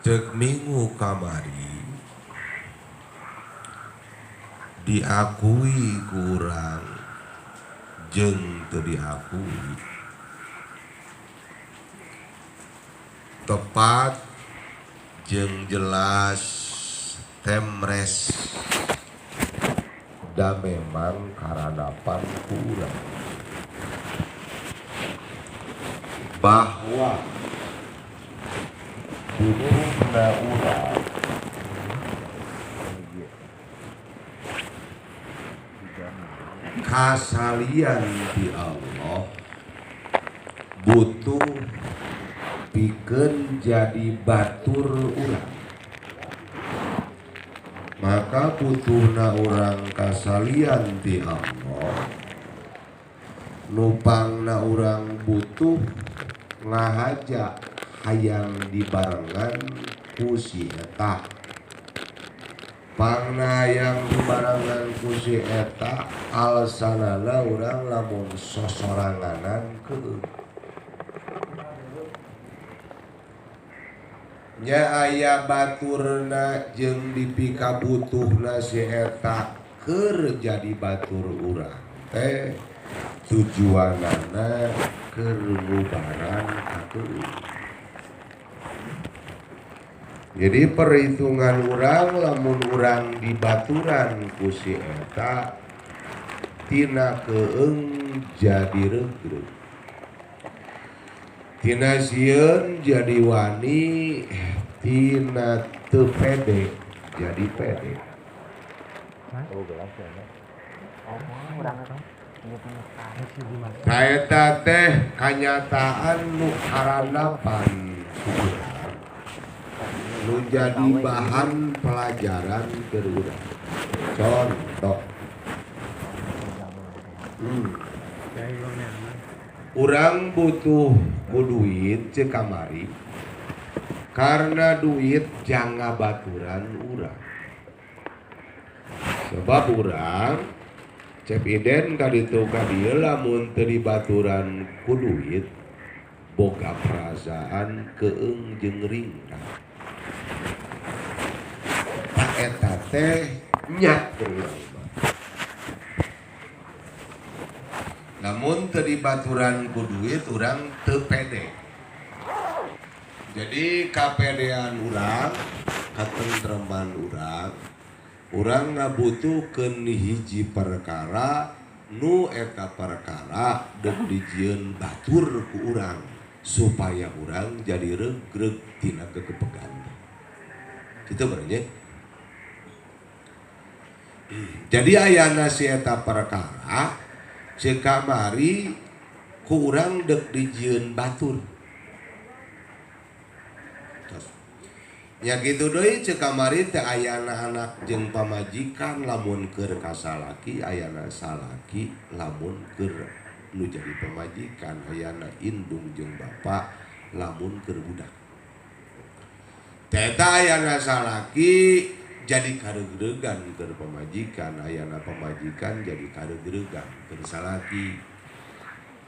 Dek minggu kamari diakui kurang jeung teu diakui tepat jeung jelas temres da memang karanapan kurang bahwa duluhna urang kasalian di Allah butuh pikeun jadi batur urang, maka butuhna urang kasalian di Allah nupangna urang butuh ngahaja hayang dibarengan ku si eta pangna yang dibarengan ku si eta alasanana urang lamun sosoranganan keung nya aya baturna jeung dipika butuhna si eta keur jadi batur urang teh tujuanana keur ngubaran ka keung. Jadi perhitungan urang lamun urang dibaturan ku si eta tina keung jadi regreg, tina sieun jadi wani, tina teu pede jadi pede. Kaeta teh kanyataan nu haranapan nu jadi bahan pelajaran keur urang. Contoh urang butuh ku duit cek kamari karena duit janga baturan urang. Sebab urang cep iden kaditu kadieu lamun teu dibaturan ku duit boga perasaan keung jeung ringkah. Tak eta teh nyak urang. Namun teu dibaturan ku duit urang teu pede. Jadi kapedean urang, katentreman urang ngabutuhkeun hiji perkara nu eta perkara deuk dijieun batur ku urang supaya urang jadi regreg tina kekepegan. Kitu benernya. Jadi ayana si eta perkara cek kamari ku urang deuk dijieun batur. Ya gitu deui cek kamari teh ayana anak jeung pamajikan lamun keur kasalaki ayana salaki lamun keur nu jadi pamajikan ayana indung jeung bapa lamun keur budak. Teta ayana salaki jadi karegregan keur pamajikan, ayana pamajikan jadi karegregan keur salaki.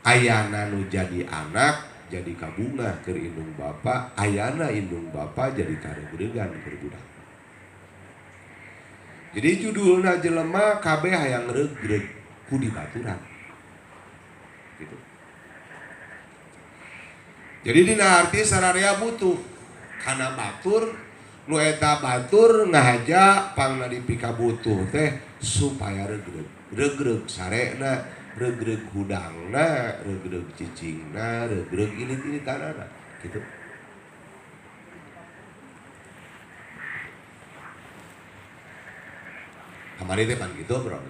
Ayana nu jadi anak jadi kabungah keur indung bapa, ayana indung bapa jadi karegregan keur budak. Jadi judulna jelema kabeh hayang regreg ku dibaturan. Gitu. Jadi dina arti sararea butuh kana batur nu eta batur ngahaja pangna dipika butuh teh supaya regreg. Regreg sarena, regreg hudangna, regreg cicingna, regreg ilit-ilitanana gitu. Kamari teh pan gitu bro.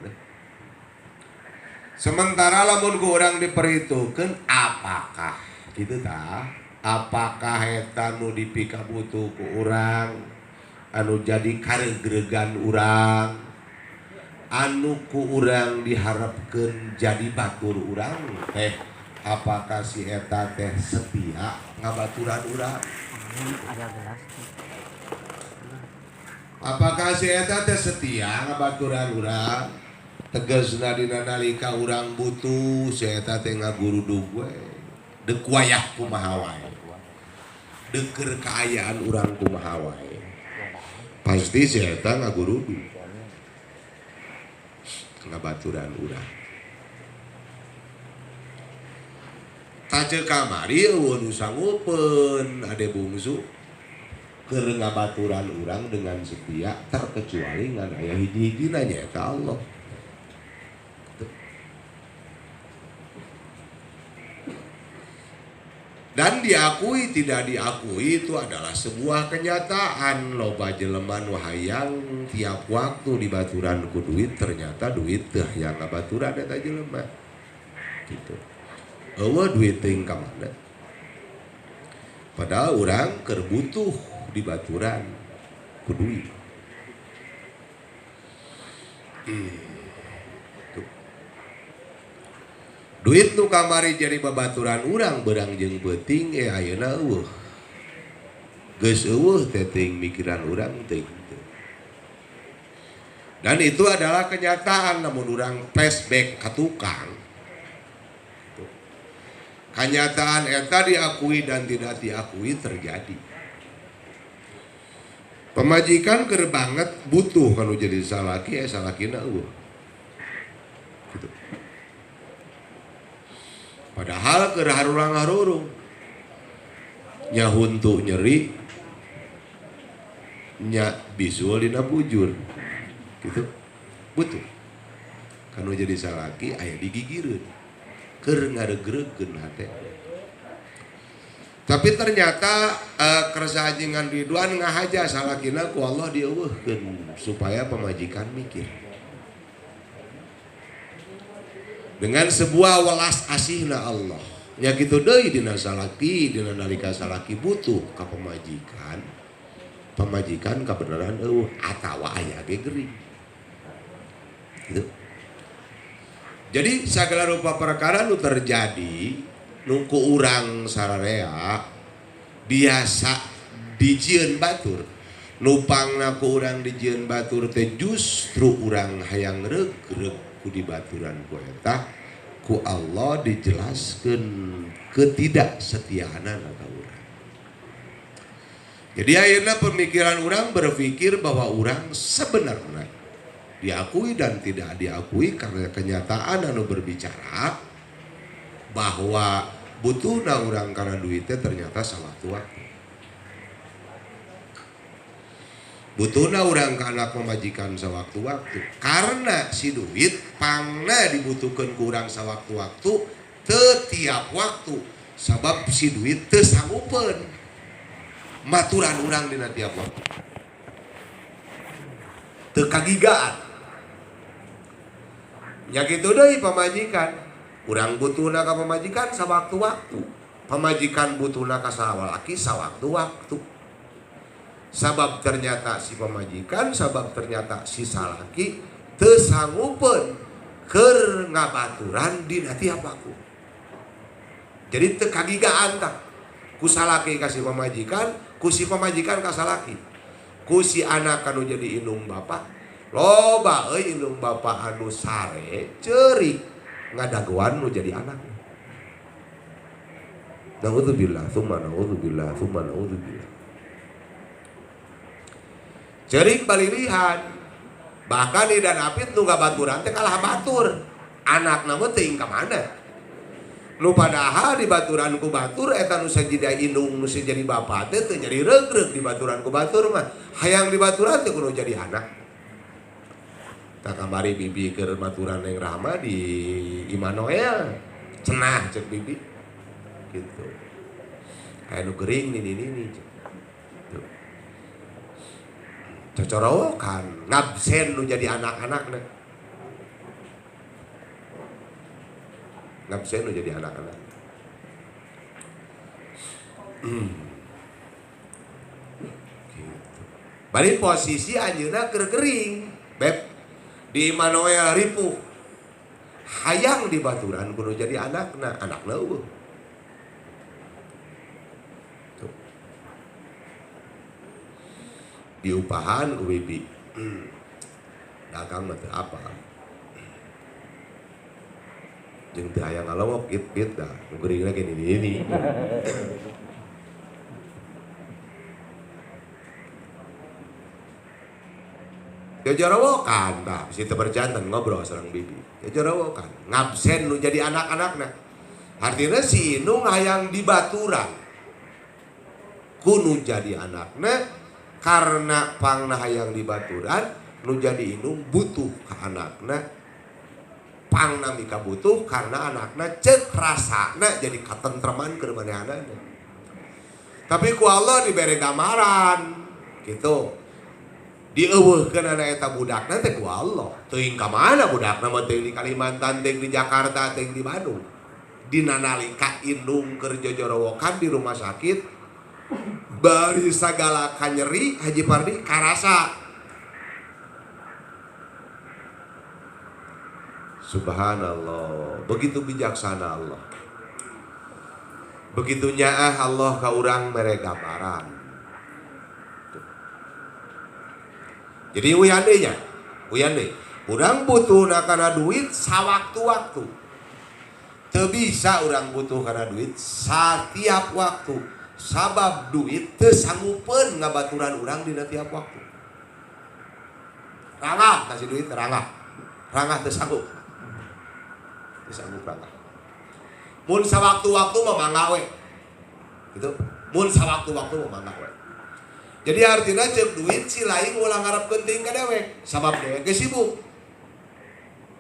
Sementara lamun ku urang diperhitungkeun apakah gitu tah? Apakah eta nu dipika butuh ku urang anu jadi karegregan urang anu ku urang diharapkeun jadi batur urang teh apakah si eta teh setia ngabaturan urang? Apakah si eta teh setia ngabaturan urang? Tegasna dina nalika urang butuh si eta teh ngagurudug we deuk wayah kumaha wae. deker keayaan urang kumaha wae pasti si eta ngagurudu ngabaturan urang taje kamari eueuh nu sanggupeun ade bungsu keur ngabaturan urang dengan setia terkecuali ngan aya hiji-hijina nyaeta Allah. Dan diakui tidak diakui itu adalah sebuah kenyataan. Loba jelema nu hayang tiap waktu dibaturan ku duit, ternyata duit teh hayang ngabaturan eta jelema. Gitu. Eueuh duit teuing ka mana? Padahal urang keur butuh dibaturan ku duit. Duit nu kamari jadi babaturan urang berang jeung beuting ayeuna eueuh. Geus eueuh teh teuing mikiran urang teuing. Dan itu adalah kenyataan namun urang flashback ka tukang. Kenyataan eta diakui dan tidak diakui terjadi. Pemajikan keur banget butuh kalau jadi salaki salakina eueuh. Gitu. Padahal keur harurang-harurung nya huntu nyeri nya bisul dina bujur gitu butuh kanu jadi salaki aya digigireun keur ngaregreukeun hate. Tapi ternyata kersa jeung Ridwan ngahaja salakina ku Allah dieuweuhkeun supaya pemajikan mikir dengan sebuah welas asihna Allah. Ya kitu deui dina salaki, dina nalika salaki butuh ka pemajikan. Pemajikan kabeneran eueuh atawa aya ge geuring. Gitu. Jadi sagala rupa perkara nu terjadi nu ku urang sararea biasa dijieun batur. Nupangna ku urang dijieun batur teh justru urang hayang regreg ku dibaturan ku eta ku Allah dijelaskeun ketidaksetiaanna ka urang. Jadi ayeuna pemikiran urang berpikir bahwa urang sebenarnya diakui dan tidak diakui karena kenyataan anu berbicara bahwa butuhna urang karena duitnya ternyata sawaktu-waktu. Butuhna urang ka anak pemajikan sawaktu-waktu karena si duit pangna dibutuhkeun ku urang sawaktu-waktu teu tiap waktu sabab si duit teu sanggupeun maturan urang dina tiap waktu teu kagigaan nya kitu deui pamajikan urang butuhna ka pamajikan sawaktu-waktu pamajikan butuhna ka salaki sawaktu-waktu. Sabab ternyata si pemajikan, sabab ternyata si salaki teu sanggupeun keur ngabaturan dina tiap waktu. Jadi teu kagigaan tah. Ku salaki ka si pemajikan, ku si pemajikan ka salaki. Ku si anak anu jadi indung bapa, loba euy indung bapa anu sare ceurik ngadagoan nu jadi anak. Naudzubillah, tsumma naudzubillah, tsumma naudzubillah. Ceurik balilihan bahkan Idan Apit nu ngabaturan teh kalah batur anakna mah teuing ka mana nu padahal di baturan ku batur eta nu sajida indung nu jadi bapa teh teu jadi regreg di baturan ku batur mah hayang di baturan teh kudu jadi anak. Tak kamari bibi keur baturan yang Rahma di Immanuel cenah cek bibi gitu aya nu geuring ini cocorokan ngabsen nu jadi anak-anak ngabsen nu jadi anak-anak gitu. Bari posisi anjeunna keur gering beb di Immanuel ripuh hayang di baturan kudu jadi anakna eueuh diupahan ku bibi dagang mah teu apa jeung teu hayang ngalongok it dah nu geuringna ge ini jajarawokan tah situ berjantan ngobrol sareng bibi jajarawokan ngabsen nu jadi anak-anakna artinya si Inung hayang dibaturan kudu jadi anakna karena pangna hayang dibaturan nu jadi Inung butuh ke anakna pangna mika butuh karena anakna cek rasana jadi katentreman ke manehanana tapi ku Allah diberi gambaran gitu dieuweuhkeun anak eta budakna teh ku Allah teuing ka mana budakna mah teuing di Kalimantan teuing di Jakarta teuing di Bandung dina nalika Inung keur jojorowokan di rumah sakit bari sagala kanyeri Haji Pardi karasa subhanallah begitu bijaksana Allah begitu nyaah Allah ka urang mere gambaran jadi uyande urang butuh kana duit sawaktu-waktu teu bisa urang butuh kana duit satiap waktu sabab duit teu sanggupeun ngabaturan urang dina tiap waktu rangah kasih duit rangah teu sanggup rangah mun sawaktu-waktu mah mangga we gitu mun sawaktu-waktu mah mangga we jadi artinya cek duit si lain ulah ngarep penting ka dewek sabab dewek ge sibuk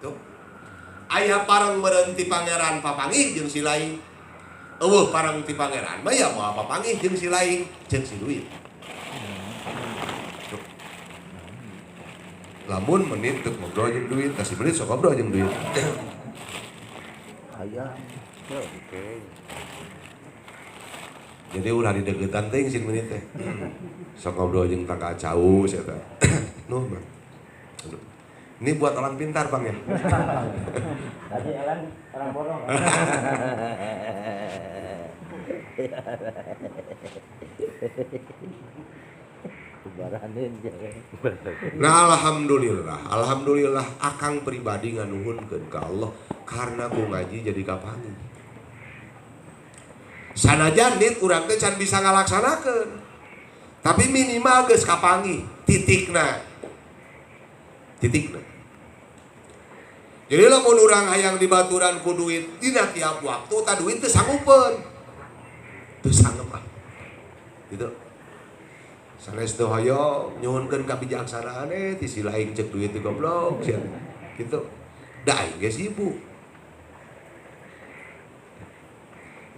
tuh aya parang meureun ti pangeran papangih jeung si lain eueuh parang ti pangeran mah ya moal papangih jeung si lain jeung si duit tuh. Lamun menit teu ngobrol jeung duit kasih menit sok ngobrol jeung duit aya oke jadi ulah didegetan teh sing menit teh sok ngobrol jeung tangga caus eta nuh Bang ini buat orang pintar Bang ya tadi orang bodoh nah alhamdulillah akang pribadi nganuhunkeun ka Allah karena ku ngaji jadi kapangi sanajan nit urang teh can bisa ngalaksanakeun tapi minimal geus kapangi titikna jadi lamun urang hayang dibaturan ku duit dina tiap waktu ta duit teu sanggupeun teu sanggup gitu sanes teu hoyong nyuhunkeun kabijaksanaan ti si lain cek duit teh goblok sia gitu da aing ge sibuk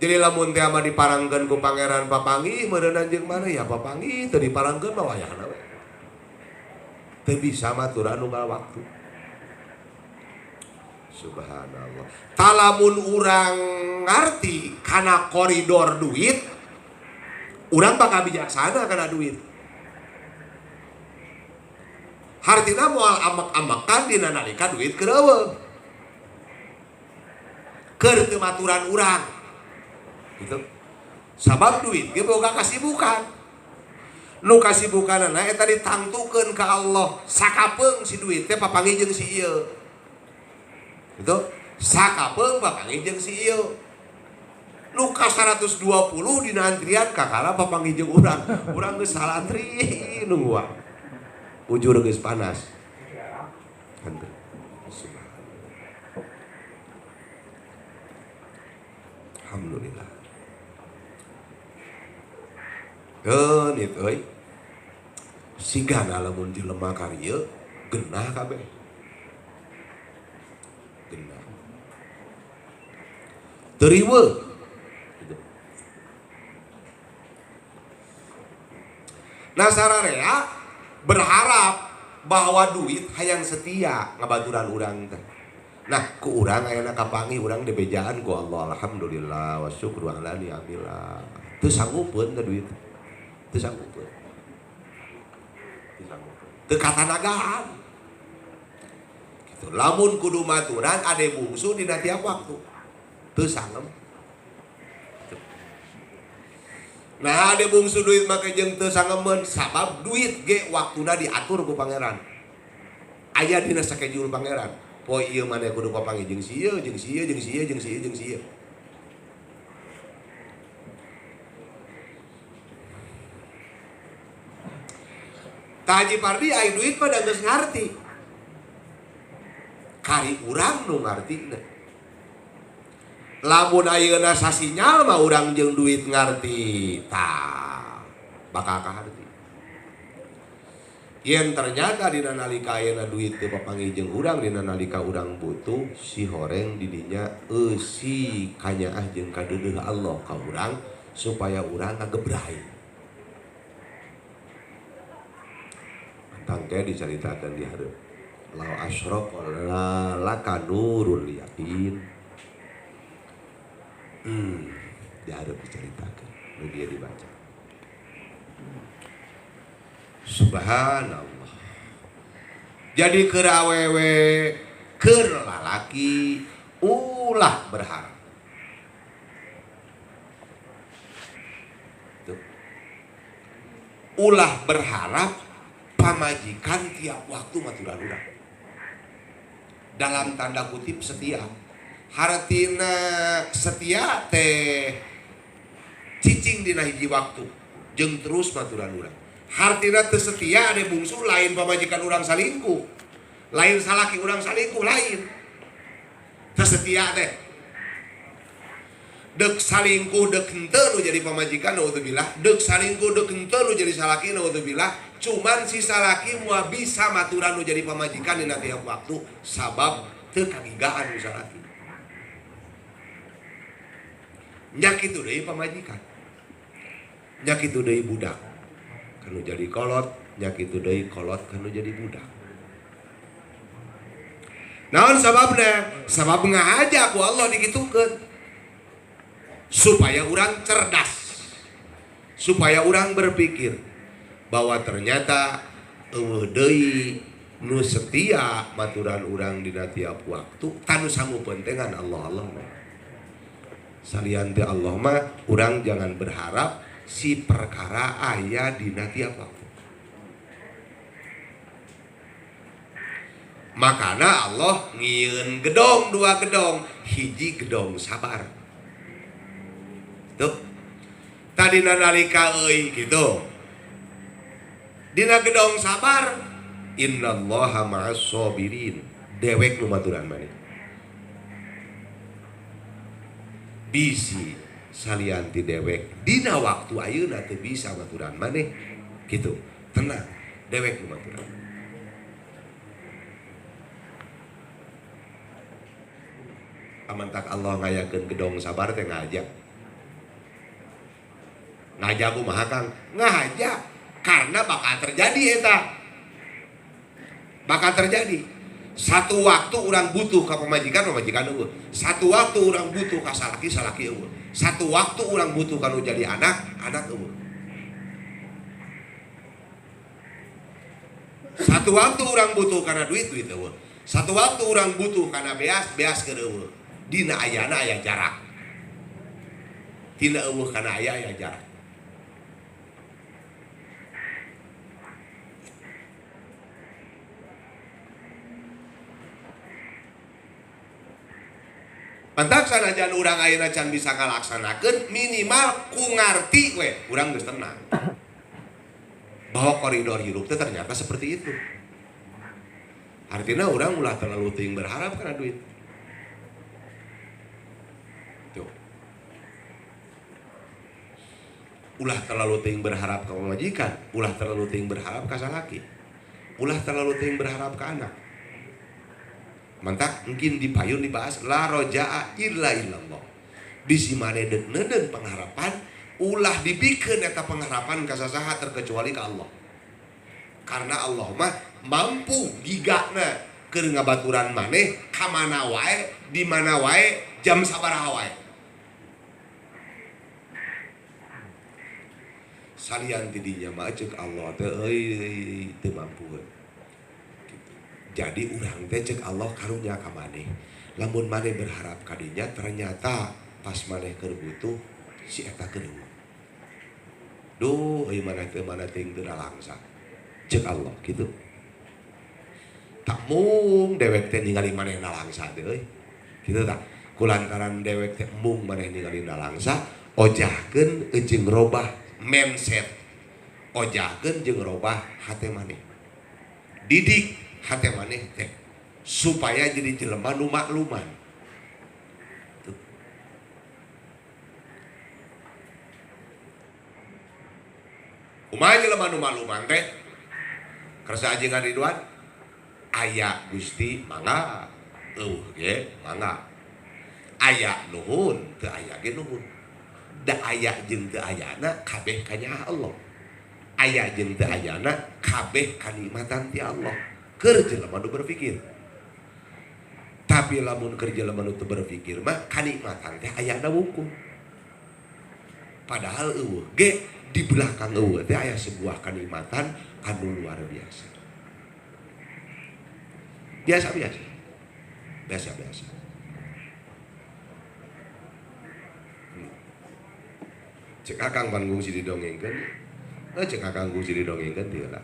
jadi lamun teh mah diparangkeun ku pangeran papangih meureun anjeun mana ya papangih teu diparangkeun mah wayahna we teu bisa maturan unggal waktu subhanallah talamun urang ngarti kana koridor duit urang bakal bijaksana kana duit hartina moal amek-amekan dina nalika duit keur eueuh keur teu maturan urang gitu sabab duit ge boga kasibukan nu kasibukanana eta ditangtukeun ka Allah sakapeung si duit teh papangih jeung si ieu gitu sakapeung papangih jeung si ieu nu ka 120 dina antrian kakara papangih jeung urang geus salantri nungguan ujur geus panas alhamdulillah geunit euy sigana lamun jelema karya genah kabeh genah teu riweuh nah sararea berharap bahwa duit hayang setia ngabaturan urang teh nah ku urang ayeuna kapangi urang dibejaan ku Allah alhamdulillah wa syukru ala ni'amillah teu sanggupeun ka duit teu sanggupeun teu katanagaan gitu lamun kudu maturan ade bungsu dina tiap waktu teu sangem nah ade bungsu duit make jeung teu sangemeun sabab duit ge waktuna diatur ku pangeran aya dina schedule pangeran poe ieu maneh kudu papangih jeung si ieu jeung si ieu jeung si ieu jeung si ieu jeung si ieu Haji Pardi aya duit pada geus ngarti. Kari urang nu ngartina. Lamun ayeuna sasinyal mah urang jeung duit ngarti. Tah, bakal kaharti. Yen ternyata dina nalika ayeuna duit teu papanggih jeung urang, dina nalika urang butuh, si horeng didinya eusi kanyaah jeung kadeudeuh Allah ka urang supaya urang ngagebrai. Tangke dicaritakeun di hareup. Lau asyraq laka nurul yakin. Di hareup dicaritakeun, nu dia dibaca. Subhanallah. Jadi keur awewe, keur lalaki ulah berharap. Tuh. Ulah berharap pamajikan tiap waktu maturan urang. Dalam tanda kutip setia. Hartina setia teh cicing dina hiji waktu jeung terus maturan urang. Hartina teu setia ade bungsu lain pamajikan urang salingkuh. Lain salaki urang salingkuh lain. Teu setia teh. Deuk salingkuh deuk henteu nu jadi pamajikan naudzubillah, deuk salingkuh deuk henteu nu jadi salaki naudzubillah. Cuman si salaki moal bisa maturan nu jadi pamajikan dina tiap waktu sabab teu kagigaan nu salaki. Nya kitu deui pamajikan. Nya kitu deui budak. Kanu jadi kolot, nya kitu deui kolot kanu jadi budak. Naon sababna? Sabab ngahaja ku Allah dikitukeun. Supaya orang cerdas, supaya orang berpikir bahwa ternyata eueuh deui nu setia maturan urang dina tiap waktu kanu samupentengan Allah. Salian teh Allah mah urang jangan berharap si perkara aya dina tiap waktu. Makana Allah ngieun gedong, dua gedong, hiji gedong sabar. Tuh. Tadina nalika euy gitu. Dina gedong sabar, innallaha ma'as sabirin. Dewek nu maturan maneh. Bisi salianti dewek dina waktu ayeuna teu bisa maturan maneh gitu. Tenang, dewek nu maturan. Amantak Allah ngayakeun gedong sabar teh ngajak. Ngajak kumaha Kang? Ngajak karena bakal terjadi eta. Bakal terjadi. Satu waktu orang butuh ka pamajikan eueuh. Satu waktu orang butuh ka salaki eueuh. Satu waktu orang butuh kanu jadi anak eueuh. Satu waktu orang butuh karena duit eueuh. Satu waktu orang butuh karena beas eueuh. Dina ayana aya jarak. Tina eueuh kana aya jarak. Mantak sanajan urang ayeuna can bisa ngalaksanakeun minimal ku ngarti we urang geus tenang. Bahwa koridor hidup teh ternyata seperti itu. Artinya urang ulah terlalu teuing berharap karena duit. Tuh. Ulah terlalu teuing berharap ka pamajikan, ulah terlalu teuing berharap ka salaki. Ulah terlalu teuing berharap ka anak. Mantak mungkin dipayun dibahas la roja'a illa illallah. Bisi mane deuk neudeung pengharapan ulah dibikeun eta pengharapan ka sasaha terkecuali ka Allah. Karena Allah mah mampu gigana keur ngabaturan maneh ka mana wae, di mana wae, jam sabaraha wae. Salian tidinya mah ceuk Allah teh euy teu mampu. Jadi urang teh cek Allah karunya ka maneh. Lamun maneh berharap ka dinya ternyata pas maneh keur butuh si eta kedeu. Duh, euy maneh teh teuing teu nalangsa. Cek Allah gitu. Tak mung dewek teh ningali maneh nalangsa teh euy. Kitu tah. Kulantaran dewek teh mung maneh ningali nalangsa, ojahkeun jeung robah mindset. Ojakeun jeung robah hate maneh. Didik hate maneh teh supaya jadi jelema nu makluman. Kumaha jelema nu makluman teh? Kersa ajengan Ridwan aya Gusti mangga, eueuh ge mangga. Aya nuhun, teu aya ge nuhun. Da aya jeung teu ayana kabeh kanyaha Allah. Aya jeung teu ayana kabeh kanikmatan ti Allah. Keur jelema nu berpikir. Tapi lamun keur jelema nu teu berpikir mah kanikmatan teh ayana wungkul. Padahal eueuh ge di belakang eueuh teh aya sebuah kanikmatan anu luar biasa. Biasa. Cek akang panggung si didongengkeun. Cek akang kungsi didongengkeun teu lah.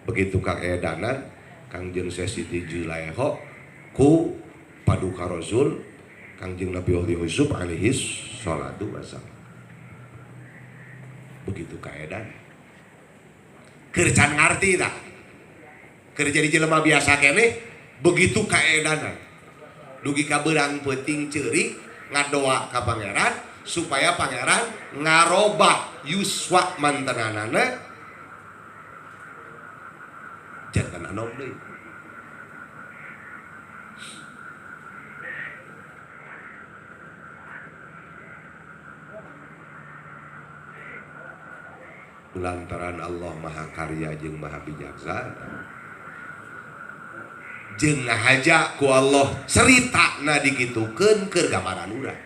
Begitu Kang edanan Kangjeng Siti Julaiha ku paduka Rasul Kangjeng Nabi Yusuf alaihi salatu wassalam. Begitu kaedan. Keur can ngarti tah. Keur jadi jelema biasa keneh begitu kaedanan. Dugi ka beurang peuting ceurik ngadoa ka pangeran supaya pangeran ngarobah yuswa mantenanana jantan anom deui. Lantaran Allah maha karya jeung maha bijaksana jeung ngahaja ku Allah ceritana dikitukeun keur gambaran urang.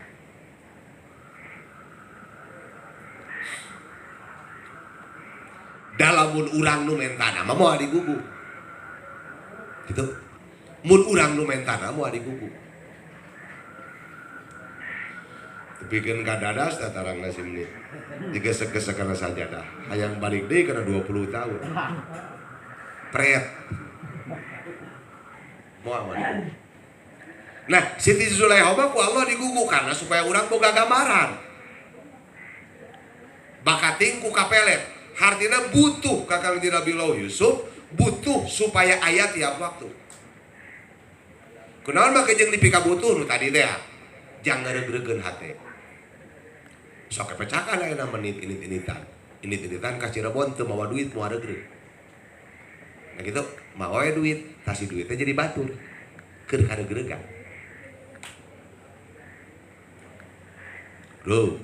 Dalamun urang nu mentana mah moal digugu gitu. Mun urang nu mentana moal digugu tepikeun ka dadas tatarang nasi menit digesek-gesek kana sajadah hayang balik deui kana 20 tahun pret moal. Nah Siti Zulaiha ku Allah digugu karena supaya urang boga gambaran bakating ku kapelet hartina butuh kakang Nabi Yusuf butuh supaya ayat tiap waktu. Kunaon mah kejeng dipika butuh nu tadi teh jangan ngeregreugeun hate. Sok kepecakan ayeuna menit init-initan ka Cirebon teu mawa duit moal regreug. Nah gitu mawa we duit, tasih duitnya jadi batur. Keur karegreugan. Bro.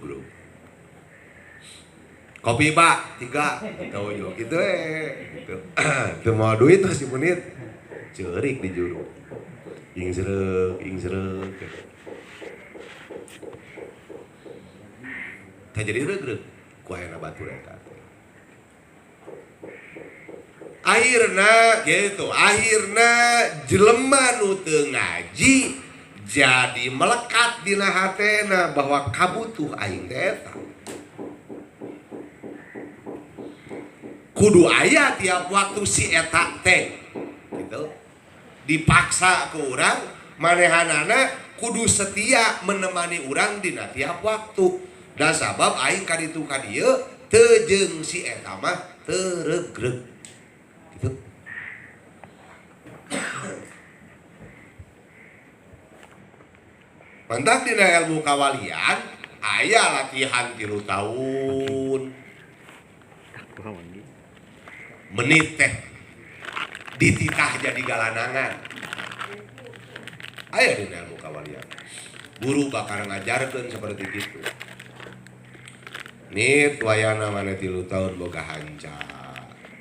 Kopi Pak 3 tahu yo gitu gitu. Teu mau duit masih menit ceurik di juru. Ing seureuk. Tah jadi regreg ku ayeuna batur eta. Akhirna jelema nu teu ngaji jadi melekat dina hatena bahwa kabutuh aing teh eta. Kudu aya tiap waktu si eta teh gitu. Dipaksa ke urang manehanana kudu setia menemani urang dina tiap waktu. Dan sabab aing ka ditu ka dieu teu jeung si eta mah teu regreg gitu. Mantak dina ilmu kawalian aya latihan 3 tahun. Menit teh dititah jadi galanangan. Aya dina ilmu kawalian. Guru bakal ngajarkeun seperti itu. Nit wayana mana 3 tahun boga hanca.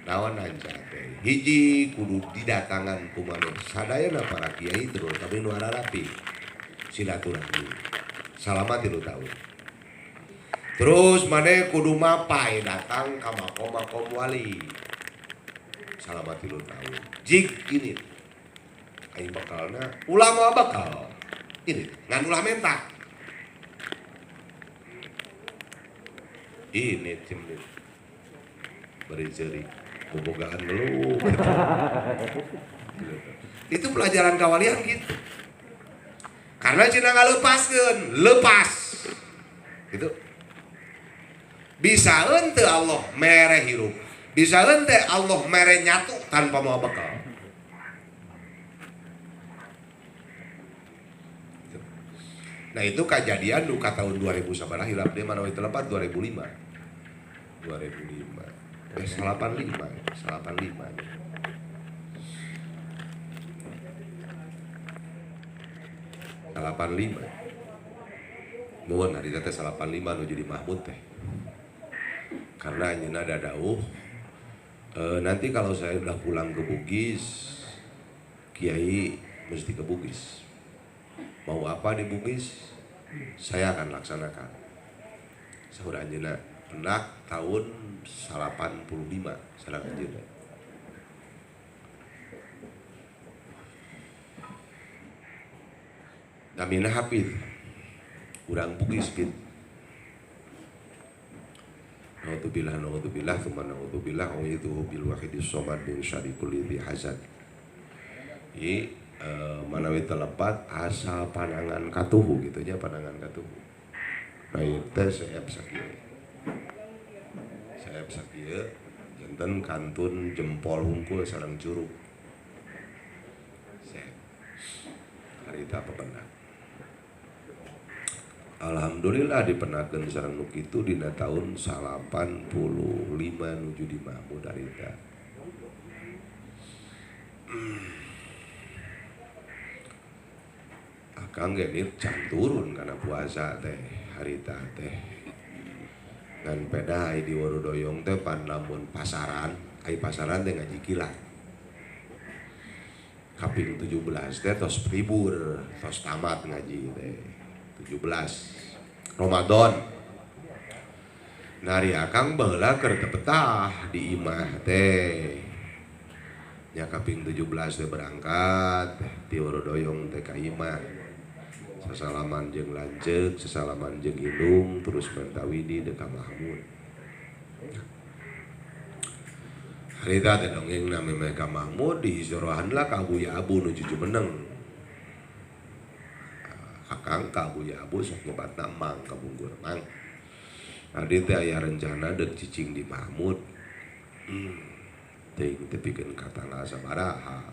Naon hanca teh? Hiji kudu didatangan ku maneh sadayana para kiai terus tapi nu rapi. Silaturahmi. Salama 3 tahun. Terus maneh kudu mapai datang ka makom wali. Salama 3 tahun. Jik ini. Aing bakalna ulama bakal. Ini ngan ulah mentak. Ini tim beri jeri bobogaan lu. Itu pelajaran kawalian gitu. Karena cina ngalepaskeun, lepas. Gitu. Bisa henteu Allah mere hirup. Bisa teh Allah mere nyatu tanpa mau bekal. Nah itu kejadian duka tahun 2000 sabaraha hilap dia mana itu lepat 2005. 85. 85. Mohon hari teh 85 nu jadi Mahmud teh. Karena anjeunna ada dawuh nanti kalau saya udah pulang ke Bugis, Kiai mesti ke Bugis. Mau apa di Bugis? Saya akan laksanakan. Saur anjeunna pernah tahun 85 sareng anjeunna. Namina Hafid, urang Bugis gitu. Naudzubillah, tsumma naudzubillah, wa itu bil wahidis somad min syarri kulli dzi hasad. Manawi telepat asa panangan katuhu gitu nya, panangan katuhu. Nah itu saya sakieu janten kantun jempol hungkul sareng curug. Harita pependak. Alhamdulillah dipenakeun sareng nu kitu dina tahun 85 nuju di Mahmud harita. Akang ge can turun kana puasa teh harita teh. Ngan peda ai di Warudoyong teh pan lamun pasaran, ai pasaran teh ngaji kilat. Kaping 17 teh tos pribur, tos tamat ngaji teh. 17 Ramadan. Nari akang baheula keur teu betah di imah teh. Nya kaping 17 teh berangkat di Warudoyong teh ka imah. Sasalaman jeung lanceuk, sasalaman jeung indung, terus mentawidi deuk ka Mahmud. Harita teh dongengna memeh ka Mahmud dihijrohanlah ka Abu Ya Abu nuju Jumeneng. Akang ka Abu Ya Abu sok nyebatna Mang ka Bunggur Mang. Adi teh aya rencana deuk cicing di Mahmud. Teuing teh pikeun katana sabaraha.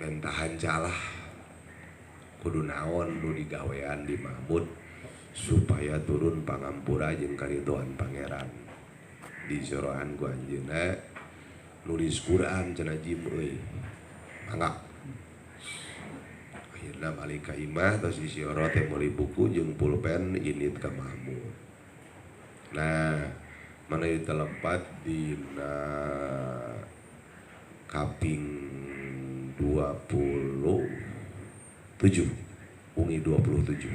Bentahan calah kudu naon nu digawean di Mahmud supaya turun pangampura jeung karidoan pangeran. Di jorohan ku anjeunna nulis Quran cenah jim euy. Mangga akhirna balik ka imah tos isioro teh meuli buku jeung pulpen init ka Mahmud. Nah, mana ditelepat dina kaping 27 ungi 27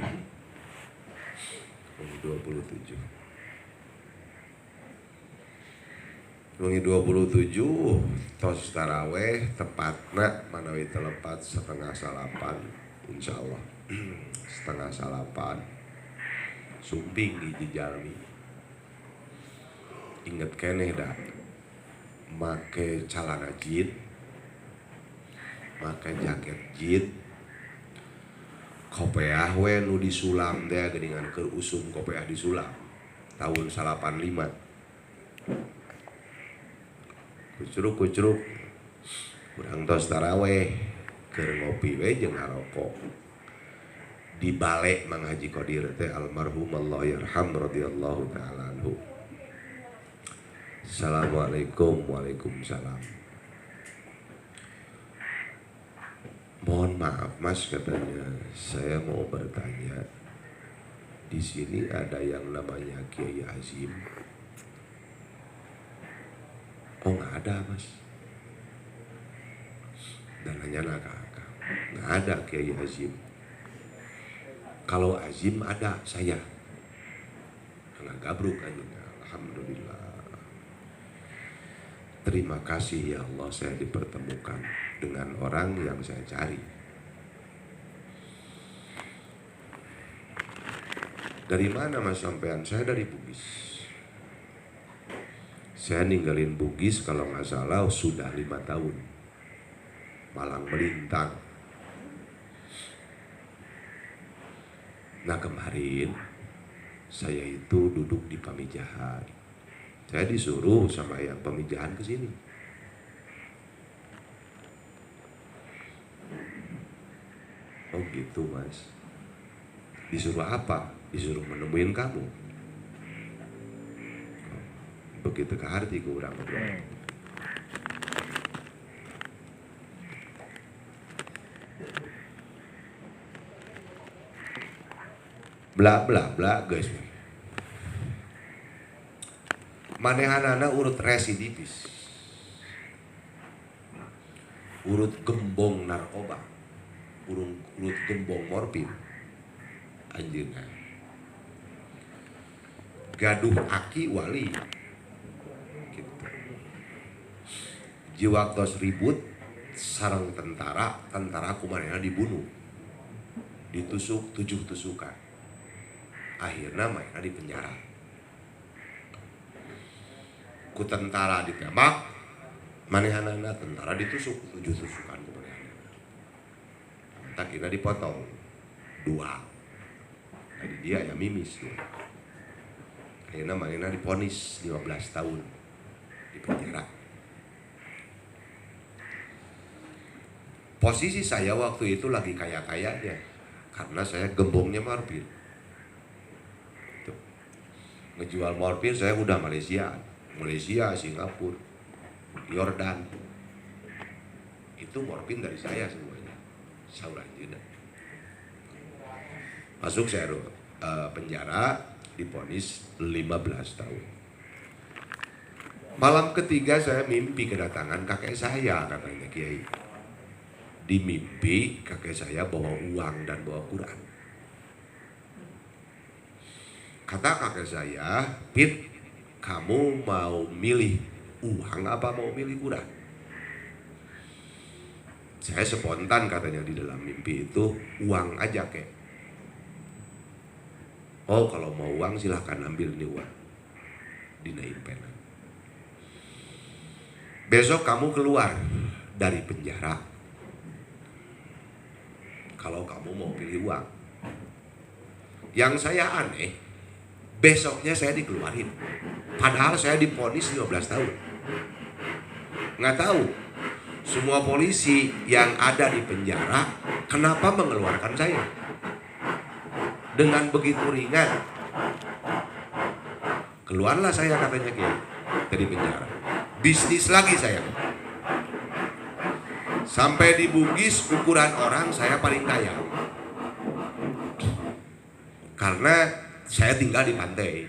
tos taraweh tepatna manawi telepat 7:30 insyaallah. 7:30 sumping di jalmi. Inget keneh dah make calana jin, make jaket jin, kopeah we nu disulam teh geuningan keur usum kopeah disulam tahun 85. Kucuruk urang tos taraweh keur ngopi we jeung ngarokok di bale Mang Haji Qadir teh almarhum Allah yarham radhiyallahu taala anhu. Assalamualaikum. Waalaikumsalam. Mohon maaf Mas, katanya, saya mau bertanya. Di sini ada yang namanya Kiai Azim. Oh nggak ada Mas. Dan nanya kakak, nggak ada Kiai Azim. Kalau Azim ada saya. Karena gabruk aja. Alhamdulillah. Terima kasih ya Allah, saya dipertemukan dengan orang yang saya cari. Dari mana Mas sampean? Saya dari Bugis. Saya ninggalin Bugis kalau nggak salah sudah 5 tahun. Malang melintang. Nah kemarin saya itu duduk di Pamijahan. Saya disuruh sama yang pemijahan ke sini. Oh gitu Mas. Disuruh apa? Disuruh menemuin kamu. Begitu ke hati ke orang berdua. Bla bla bla guys. Manehanana urut residivis, urut gembong narkoba, urut gembong morfin, anjirna. Gaduh aki wali, gitu. Jiwaktos ribut, sarang tentara kumanehna dibunuh, ditusuk 7 tusukan, akhirnya mereka di penjara. Ku tentara ditembak, manehanana tentara ditusuk 7 tusukan ku manehanana. Tak kira dipotong 2. Jadi dia ya mimis 2. Akhirnya manehna diponis 15 tahun di penjara. Posisi saya waktu itu lagi kaya-kayanya karena saya gembongnya morfin. Ngejual morfin saya udah Malaysia, Singapura, Yordan. Itu morfin dari saya semuanya. Sauranjina. Masuk saya penjara, diponis 15 tahun. Malam ketiga saya mimpi kedatangan kakek saya, katanya Kiai. Di mimpi kakek saya bawa uang dan bawa Quran. Kata kakek saya, Pit, kamu mau milih uang apa mau milih Quran? Saya spontan katanya di dalam mimpi itu, uang aja kek. Oh kalau mau uang silahkan ambil nih uang. Dinaik pena. Besok kamu keluar dari penjara. Kalau kamu mau pilih uang. Yang saya aneh, besoknya saya dikeluarin. Padahal saya diponis 15 tahun. Nggak tahu. Semua polisi yang ada di penjara, kenapa mengeluarkan saya? Dengan begitu ringan. Keluarlah saya katanya Kiai dari penjara. Bisnis lagi saya. Sampai di Bugis ukuran orang saya paling kaya. Karena saya tinggal di pantai.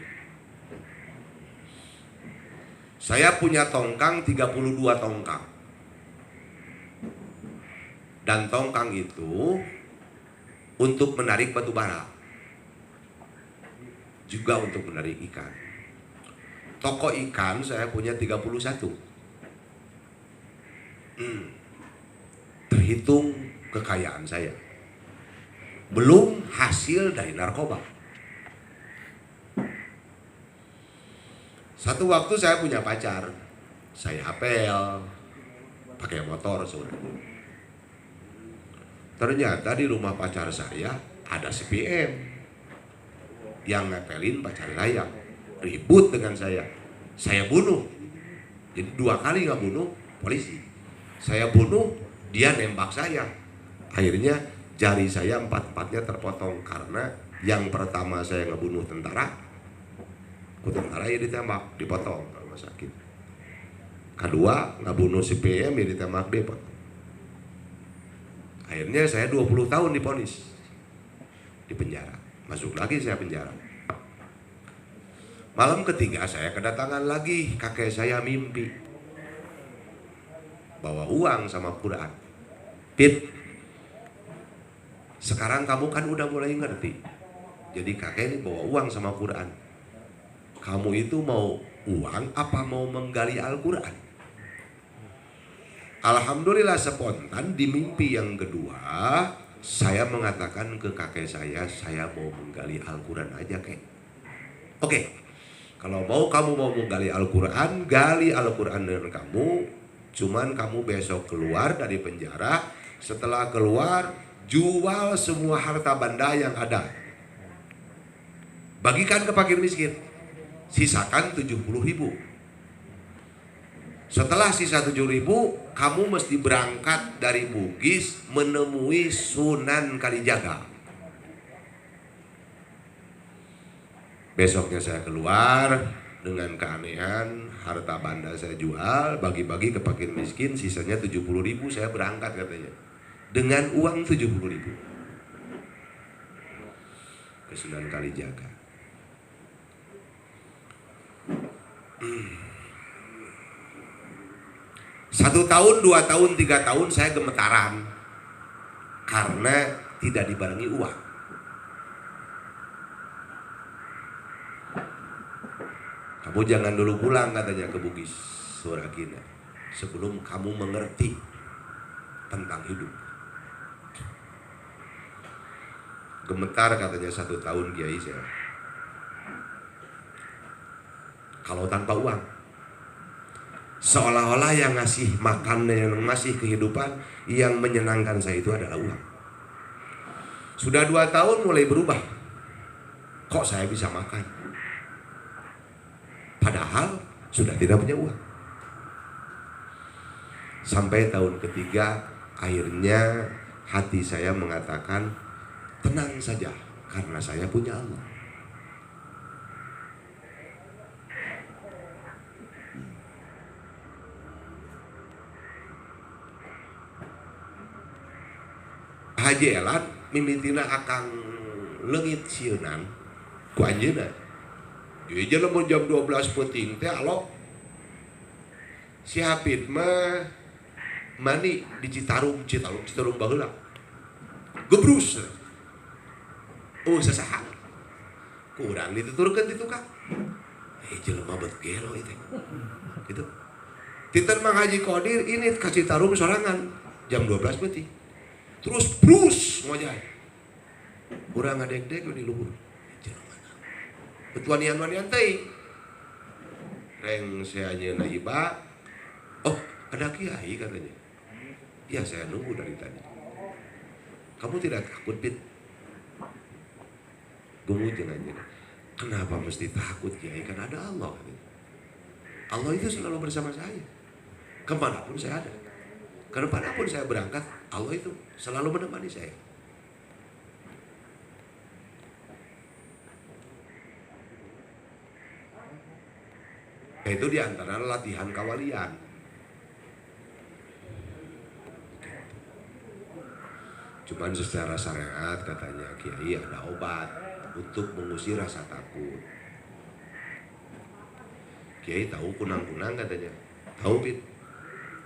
Saya punya tongkang 32 tongkang. Dan tongkang itu untuk menarik batu bara. Juga untuk menarik ikan. Toko ikan saya punya 31. Terhitung kekayaan saya. Belum hasil dari narkoba. Satu waktu saya punya pacar. Saya apel. Pakai motor saudara. Ternyata di rumah pacar saya ada CPM yang ngepelin pacar saya, ribut dengan saya bunuh. Jadi 2 kali nggak bunuh polisi, saya bunuh, dia nembak saya. Akhirnya jari saya 4-4-nya terpotong karena yang pertama saya ngebunuh tentara, ya ditembak, dipotong ke rumah sakit. Kedua ngebunuh CPM ya ditembak, dipotong. Akhirnya saya 20 tahun diponis di penjara. Masuk lagi saya penjara. Malam ketiga saya kedatangan lagi, kakek saya mimpi bawa uang sama Quran. Pit, sekarang kamu kan udah mulai ngerti. Jadi kakek ini bawa uang sama Quran. Kamu itu mau uang apa mau menggali Al-Quran? Alhamdulillah spontan di mimpi yang kedua saya mengatakan ke kakek saya mau menggali Al-Quran aja kek. Oke, kalau kamu mau menggali Al-Quran, gali Al-Quran dengan kamu. Cuman kamu besok keluar dari penjara. Setelah keluar, jual semua harta benda yang ada. Bagikan ke fakir miskin. sisakan 70.000. Setelah sisa 7.000, kamu mesti berangkat dari Bugis menemui Sunan Kalijaga. Besoknya saya keluar dengan keanehan, harta benda saya jual, bagi-bagi ke fakir miskin, sisanya 70.000, saya berangkat katanya. Dengan uang 70.000 ke Sunan Kalijaga. 1 tahun, 2 tahun, 3 tahun saya gemetaran karena tidak dibarengi uang. Kamu jangan dulu pulang katanya ke Bugis Suragina sebelum kamu mengerti tentang hidup. Gemetar katanya 1 tahun Kiai saya. Kalau tanpa uang. Seolah-olah yang ngasih makan, yang ngasih kehidupan, yang menyenangkan saya itu adalah uang. Sudah 2 tahun mulai berubah. Kok saya bisa makan? Padahal sudah tidak punya uang. Sampai tahun ketiga, akhirnya hati saya mengatakan, tenang saja, karena saya punya Allah. Haji Elan mimitina akang leungit sieunan ku anjeunna. Ieu je lamun jam 12 peuting teh alok. Si Hafid mah mani di Citarum baheula. Gebrus. Oh sasaha. Kurang dituturkeun ti tukang. Jelema bet gelo itu. Gitu. Tinten Mang Haji Qadir ini ka Citarum sorangan jam 12 peuting. Terus brus ngojay. Urang ngadeg-deg di luhur. Betuanian-wanian teh. Reng saya nyeuna iba. Oh, ada kiai katanya. Ya saya nunggu dari tadi. Kamu tidak takut, Pit? Gumujeng aja. Kenapa mesti takut, Kiai? Kan ada Allah. Allah itu selalu bersama saya. Kemanapun saya ada. Kemanapun saya berangkat, Allah itu selalu menemani saya. Itu diantara latihan kawalian. Cuman secara syariat katanya Kiai ada obat untuk mengusir rasa takut. Kiai tahu kunang-kunang katanya. Tahu Pit?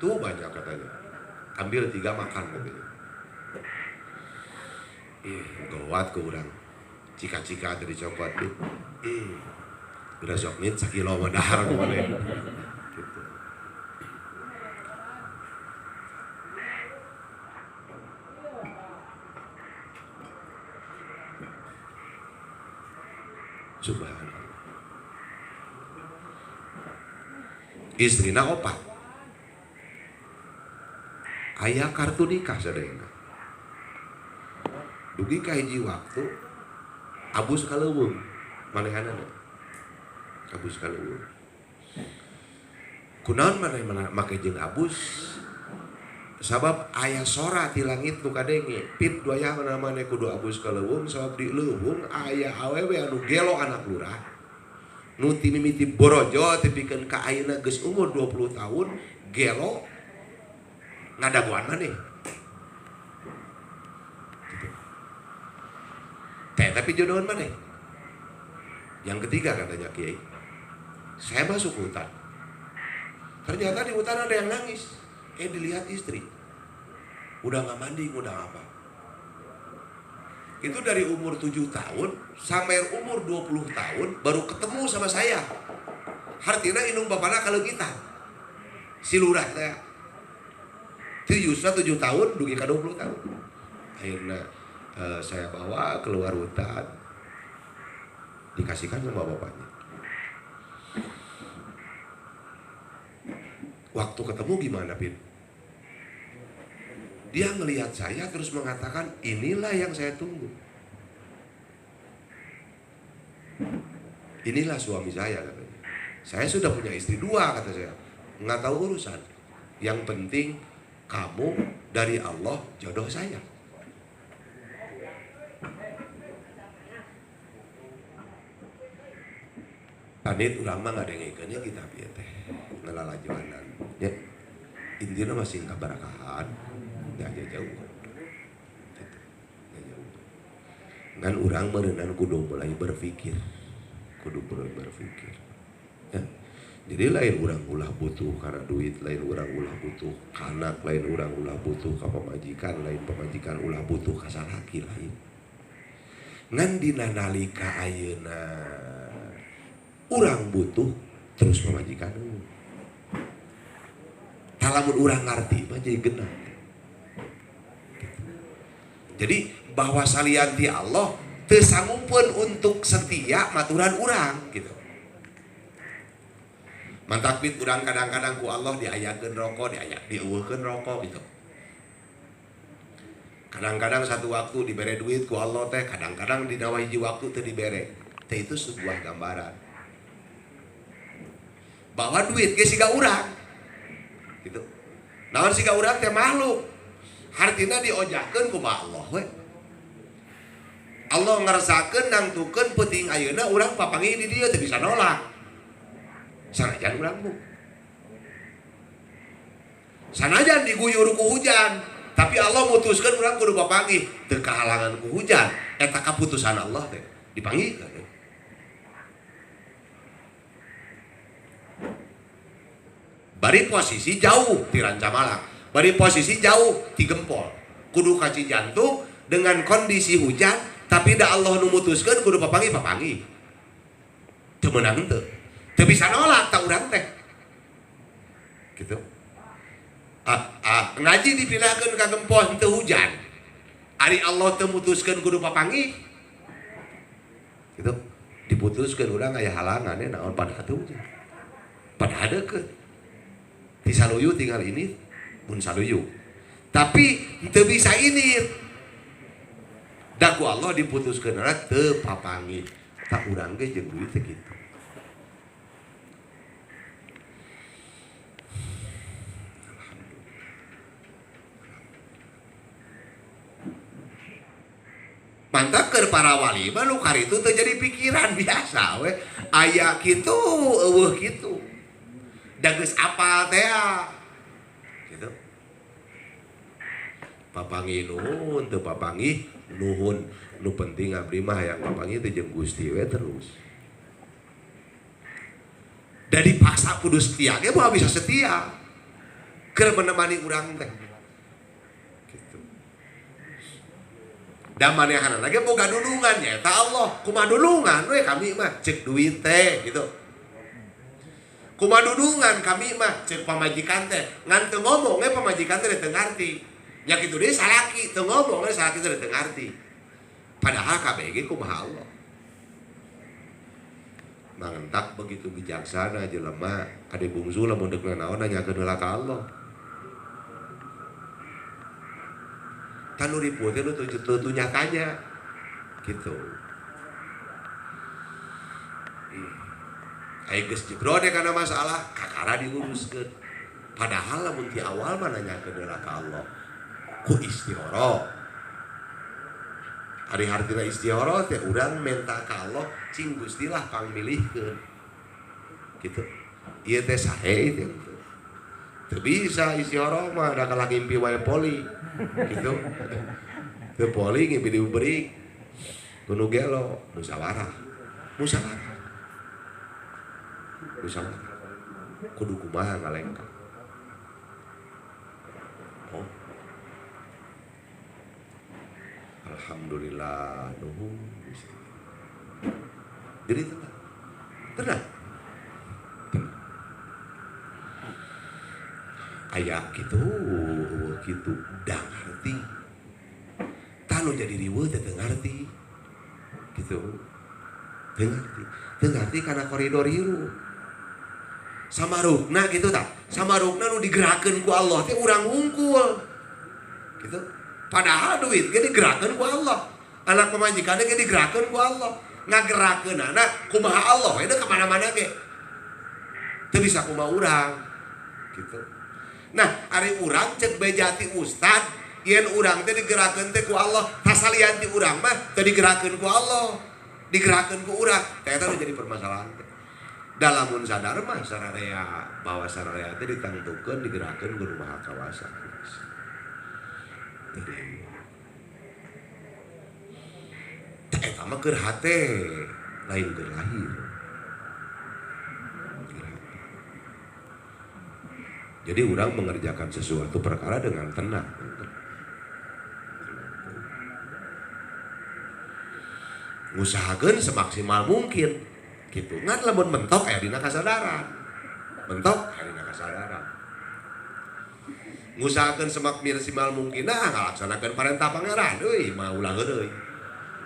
Tuh banyak katanya. Ambil 3 makan katanya. Gawat ke urang. Cika-cika dari coklat Pit. Udah soknit sakilo madahar kemana. Gitu. Subhanallah. Istrina opat. Aya kartu nikah sadayana. Dugi ka hiji waktu abus kaleuweung manehanana. Abus kaleuweung. Kunaon maneh make jeung abus? Sabab aya sora ti langit nu kadenge. Pit doya maneh kudu abus kaleuweung sabab di leuweung aya awewe anu gelo anak lurah. Nu ti mimiti borojo tipikeun ka ayeuna geus umur 20 tahun gelo ngadaguan maneh. Tapi jodohan maneh. Yang ketiga katanya Kiai. Saya masuk hutan. Ternyata di hutan ada yang nangis. Dilihat istri. Udah gak mandi, udah apa. Itu dari umur 7 tahun sampai umur 20 tahun baru ketemu sama saya. Hartina indung bapana kalau kita. Si lurah saya. Itu Yusra 7 tahun, dugi ka 20 tahun. Akhirnya saya bawa keluar hutan. Dikasihkan sama bapaknya. Waktu ketemu gimana, Pin? Dia ngelihat saya terus mengatakan, inilah yang saya tunggu. Inilah suami saya katanya. Saya sudah punya istri 2 kata saya. Nggak tahu urusan. Yang penting kamu dari Allah jodoh saya. Panit urang mah ngadengikeunnya kita pieu teh. Ngelalajoanan. Ya. Intina masih kabarakahan. Ya jauh. Gitu. Ya jauh. Ngan urang meureunana kudu mulai berpikir. Ya. Jadi lain urang ulah butuh karena duit, lain urang ulah butuh anak, lain urang ulah butuh ka pamajikan, lain pamajikan ulah butuh ka salaki lain. Ngan dina nalika ayeuna urang butuh terus pamajikan. Talamun urang ngarti mah jadi genah. Jadi bahwa salian ti Allah teu sanggupeun untuk setia maturan urang gitu. Mantakbit urang kadang-kadang ku Allah diayakeun rokok, dieuweuhkeun rokok gitu. Kadang-kadang satu waktu dibere duit ku Allah teh, kadang-kadang dina hiji waktu teu dibere. Teh itu sebuah gambaran bahwa duit ge siga urang. Gitu. Naon siga urang teh makhluk. Hartina diojahkeun ku Allah we. Allah ngarasakeun nangtukeun peuting ayeuna urang papangi di dieu teu bisa nolak. Sanajan urang bu. Sanajan diguyur ku hujan, tapi Allah mutuskeun urang kudu papanggih teu kahalangan ku hujan. Eta kaputusan Allah teh dipanggihkeun. Bari posisi jauh di Rancamalang, bari posisi jauh di Gempol, kudu ka Cijantung dengan kondisi hujan, tapi da Allah nu mutuskeun kudu papanggih. Teu meunang teu. Teu bisa nolak ta urang teh. Gitu. Ngaji dipindahkeun ka Gempol teu hujan. Ari Allah teu mutuskeun kudu papanggih. Gitu. Diputuskeun urang aya halangan naon pada teu hujan. Pada adeukeun. Di saluyu tinggal ini mun saluyu. Tapi teu bisa ini. Da ku Allah diputuskeun teu papanggih. Tak urang ge jeung duit teh kitu. Mantap keur para wali mah nu karitu teu jadi pikiran biasa we. Aya kitu eueuh kitu. Da geus apal teh gitu. Papanggih nuhun teu papanggih nuhun. Nu penting abdi mah hayang papanggih teh jeung Gusti we terus. Da dipaksa kudu setia ge moal bisa setia. Keur menemani urang teh. Gitu. Da manehanna ge boga dulungan nya eta Allah. Kumaha dulungan we kami mah cek duit teh gitu. Kumaha dudungan kami mah cek pamajikan teh ngan teu ngomong we pamajikan teh teu ngarti. Nya kitu deui salaki teu ngomong we salaki teh teu ngarti. Padahal kabeh ge kumaha Allah. Mangentak begitu bijaksana jelema ade bungsu lamun deuk naon nanyakeun heula ka Allah. Tanu ripuh teh nu teu nyatanya. Gitu. Ayo geus jebrode kana masalah kakara diuruskeun. Padahal lamun ti awal mah nanyakeun heula ka Allah. Ku istihara. Ari hartina istihara teh urang minta ka Allah cing Gusti lah pangmilihkeun. Gitu. Ieu teh sahe teh gitu. Teu bisa istihara mah da kalah ngimpi wae poli. Gitu. Teu poli ngimpi diberi. Kudu gelo musyawarah. Musyawarah. Kudu kumaha ngalengka. Oh. Alhamdulillah nuhun. Jadi tenang. Aya kitu da ngarti. Tanu jadi riweuh teh teu ngarti. Gitu. Teu ngarti kana koridor hirup. Samarukna gitu tak, samarukna nu digerakkeun ku Allah teh urang hungkul gitu. Padahal duit ge digerakkeun ku Allah, anak pamajikan ge digerakkeun ku Allah. ngagerakeunana kumaha Allah itu kemana-mana ge teu bisa kumaha urang gitu. Nah ari urang cek bejati ustad yen urang teh digerakeun teh ku Allah tasalian ti urang mah teu digerakeun ku Allah digerakeun ku urang teh eta jadi permasalahan teh. Dalamun sadar mah sararea bahwa sararea teh ditangtukeun digerakeun Guru Maha Kawasa. Jadi eta mah keur hate lain keur lahir. Jadi orang mengerjakan sesuatu perkara dengan tenang. Ngusahakeun semaksimal mungkin gitu. Ngan lamun mentok aya dina kasadaran. Mentok aya dina kasadaran. Ngusahakeun semaksimal mungkin ngalaksanakeun parentah pangeran euy mah ulah heureuy.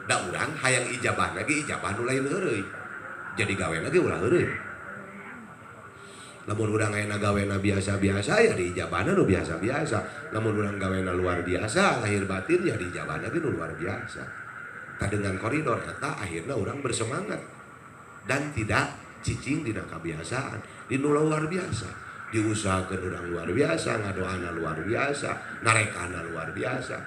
Da urang hayang ijabah lagi ijabah nu lain heureuy. Jadi gawe lagi ulah heureuy. Lamun urang ayeuna gawena biasa-biasa ya diijabahna nu biasa-biasa. Lamun urang gawena luar biasa lahir batin ya diijabahna ge nu luar biasa. Tah dengan koridor eta akhirna urang bersemangat dan tidak cicing dina kabiasaan di nu luar biasa. Diusahakeun urang luar biasa, ngadoana luar biasa, narekana luar biasa.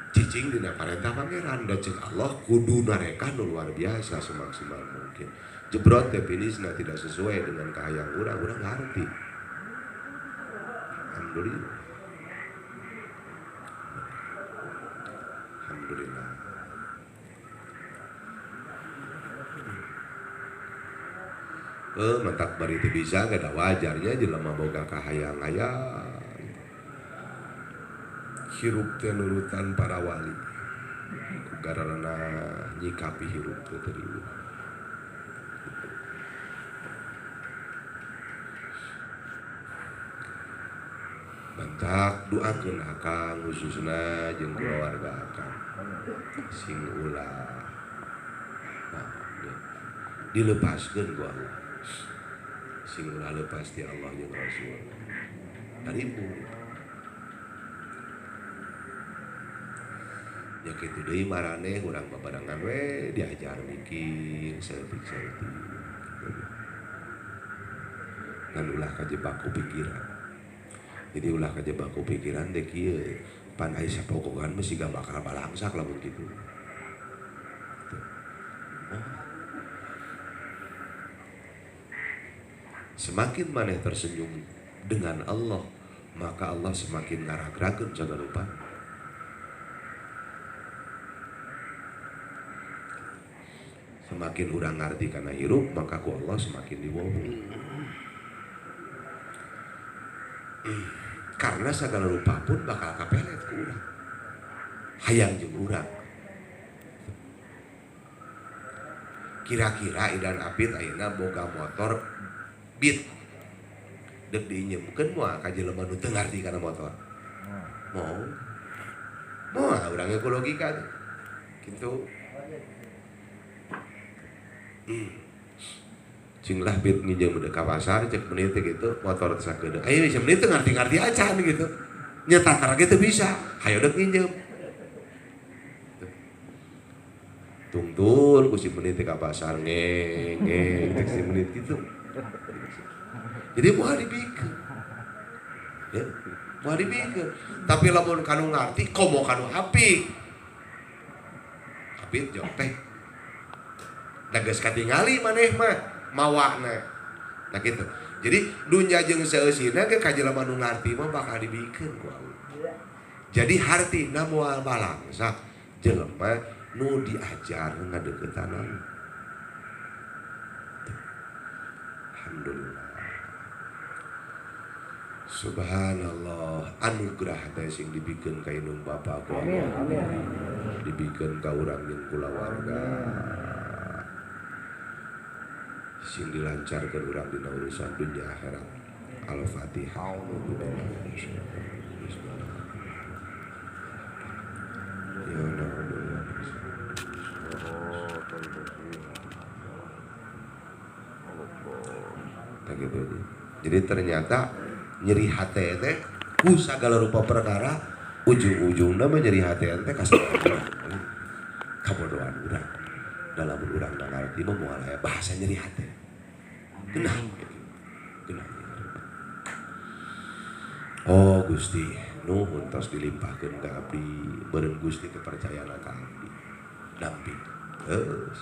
Cicing dina parentah pangeran dan cek Allah kudu nareka nu luar biasa semaksimal mungkin. Jebrot definisina tidak sesuai dengan kahayang urang ngarti. Alhamdulillah. Alhamdulillah. Matak bari teu bisa kada wajarnya jelema boga kahayang-hayang. Hirup teh nurutan para wali. Kugarana nyikapi hirup teh teu. Bantak doakeun akang khususna jeung keluarga akang sing ulah dilepaskeun ku Allah sing ulah lepas ti Allah jeung Rasul dan ibu ya kitu deui marane urang babarengan we diajar mikir seutik-seutik dan ulah kajebak ku pikiran. Jadi ulah kajebak ku pikiran deh kieu pan aya sapokogan mah siga bakal balangsak lamun kitu. Semakin maneh tersenyum dengan Allah, maka Allah semakin ngaragrakeun sagarupa. Semakin urang ngarti kana hirup, maka ku Allah semakin diwowo. Karena segala rupa pun bakal kapelet ku urang hayang jeung urang. Kira-kira Idan Apit ayeuna boga motor Beat deuk dinyemkeun moal ka jelema nu teu ngarti kana motor mau urang ge ku logika kitu cing lah Beat nginjem deuk ka pasar cek menit gitu motor teh sakedeuk aya bisa menit teh ngarti-ngarti acan gitu nyetak karage teh bisa hayo deuk nginjem tungtul ku si menit ka pasar ngeng cek si menit gitu jadi moal dibikeun ya moal dibikeun tapi lamun kanu ngarti komo kanu apik apik jog teh da geus katingali maneh mah mawana nah gitu jadi dunya jeung seusina ge ka jelema nu ngarti mah bakal dibikeun ku Allah jadi hartina moal balangsak jelema nu diajar ngadeukeutanan alhamdulillah subhanallah anugerah teh sing dibikeun ka indung bapa ku Allah dibikeun ka urang jeung kulawarga sing dilancarkeun urang dina urusan dunia akhirat. Al-Fatihah. Ya Allah. Gitu. Jadi ternyata nyeri hati teh ku sagala rupa perkara ujung-ujungna mah nyeri hati teh kasar. kabodohan urang dalam urang da ngarti mah moal aya bahasa nyeri hati geunah geunah. Oh Gusti nuhun tos dilimpahkeun ka abdi beureum Gusti kepercayaan ka abdi damping geus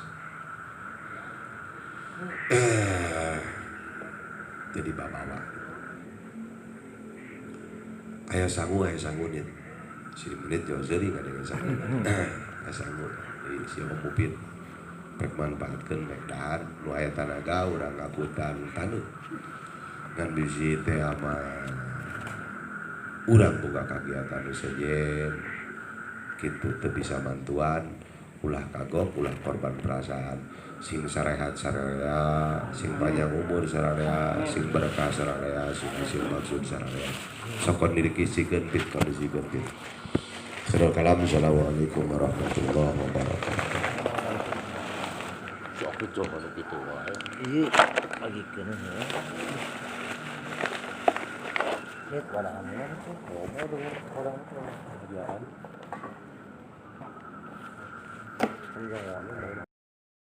jadi babawa aya sangu nya si menit jauh sering ada yang sangu aya sangu di si Om Upin rek manfaatkeun rek dahar nu aya tanaga urang ngakutan tanu ngan bisi teh ama urang boga kagiatan nu sejen kitu teu bisa mantuan ulah kagok ulah korban perasaan sing sarehat sararea sing panjang umur sararea sing berkah sararea sing hasil maksud sararea sokon diri kisikeun pit kondisikeun pit sareng kalam assalamualaikum warahmatullahi wabarakatuh. Sok coba nu kitu wae Iya, lagi kena ya. Lihat wadah tuh, ngomong dengan orang tua kerjaan. Kerjaan.